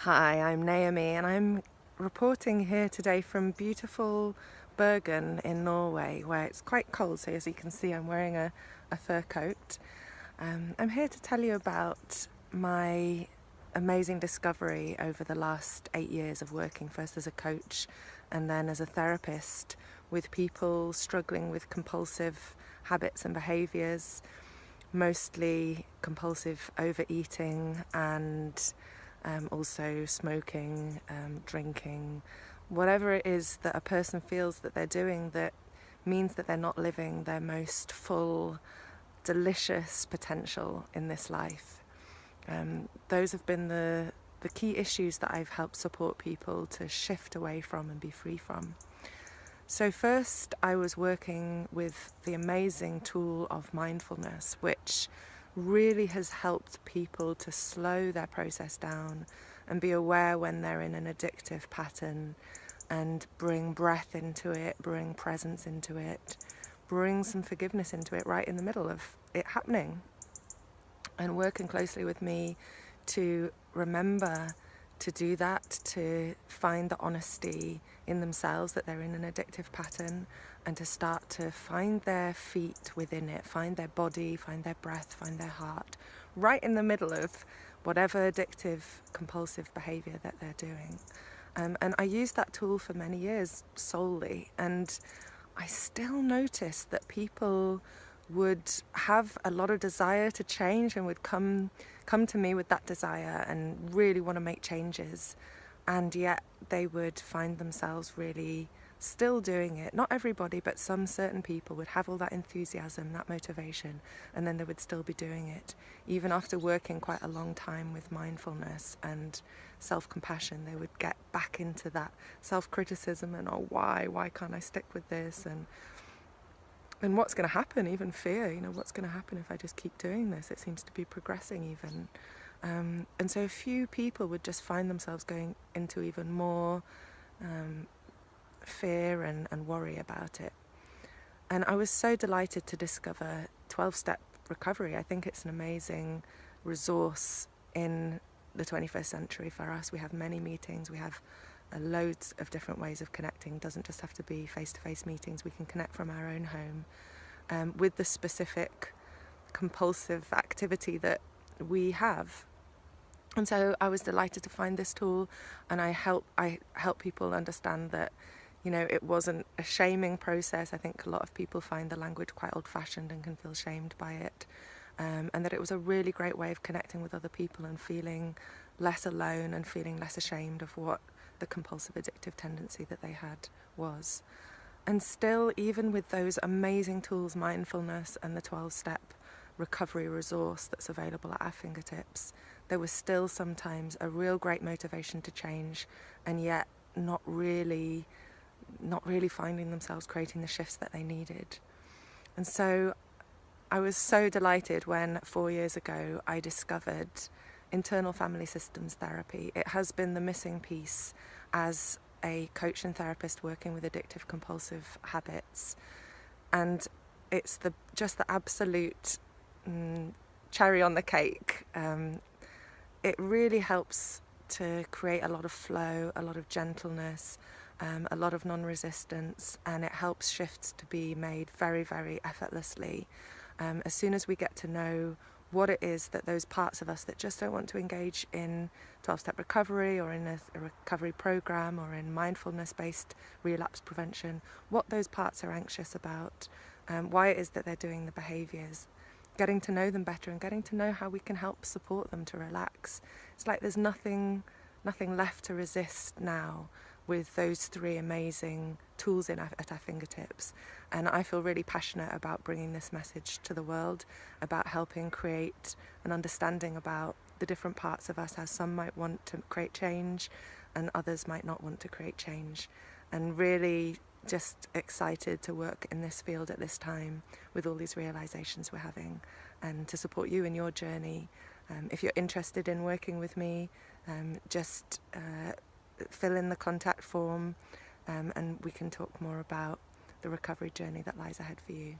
Hi, I'm Naomi and I'm reporting here today from beautiful Bergen in Norway, where it's quite cold, so as you can see I'm wearing a fur coat. I'm here to tell you about my amazing discovery over the last 8 years of working first as a coach and then as a therapist with people struggling with compulsive habits and behaviours, mostly compulsive overeating and also smoking, drinking, whatever it is that a person feels that they're doing that means that they're not living their most full, delicious potential in this life. Those have been the key issues that I've helped support people to shift away from and be free from. So first I was working with the amazing tool of mindfulness, which really has helped people to slow their process down and be aware when they're in an addictive pattern and bring breath into it, bring presence into it, bring some forgiveness into it right in the middle of it happening. And working closely with me to remember to do that, to find the honesty in themselves that they're in an addictive pattern, and to start to find their feet within it, find their body, find their breath, find their heart, right in the middle of whatever addictive, compulsive behavior that they're doing. And I used that tool for many years solely, and I still noticed that people would have a lot of desire to change and would come to me with that desire and really want to make changes, and yet they would find themselves really still doing it. Not everybody, but some certain people would have all that enthusiasm, that motivation, and then they would still be doing it. Even after working quite a long time with mindfulness and self-compassion, they would get back into that self-criticism and, oh, why can't I stick with this, and what's going to happen, even fear, what's going to happen if I just keep doing this? It seems to be progressing even. And so a few people would just find themselves going into even more fear and worry about it. And I was so delighted to discover 12-step recovery. I think it's an amazing resource in the 21st century for us. We have many meetings, we have loads of different ways of connecting. It doesn't just have to be face-to-face meetings. We can connect from our own home with the specific compulsive activity that we have. And so I was delighted to find this tool, and I help people understand that it wasn't a shaming process. I think a lot of people find the language quite old-fashioned and can feel shamed by it, and that it was a really great way of connecting with other people and feeling less alone and feeling less ashamed of what the compulsive addictive tendency that they had was. And still, even with those amazing tools, mindfulness and the 12-step recovery resource that's available at our fingertips, there was still sometimes a real great motivation to change, and yet not really finding themselves creating the shifts that they needed. And so I was so delighted when 4 years ago I discovered internal family systems therapy. It has been the missing piece as a coach and therapist working with addictive compulsive habits, and it's just the absolute cherry on the cake. It really helps to create a lot of flow, a lot of gentleness, a lot of non-resistance, and it helps shifts to be made very, very effortlessly. As soon as we get to know what it is that those parts of us that just don't want to engage in 12-step recovery or in a recovery program or in mindfulness-based relapse prevention, what those parts are anxious about, why it is that they're doing the behaviours, getting to know them better and getting to know how we can help support them to relax. It's like there's nothing left to resist now with those three amazing tools at our fingertips. And I feel really passionate about bringing this message to the world, about helping create an understanding about the different parts of us, how some might want to create change and others might not want to create change. And really just excited to work in this field at this time with all these realizations we're having, and to support you in your journey. If you're interested in working with me, just fill in the contact form, and we can talk more about the recovery journey that lies ahead for you.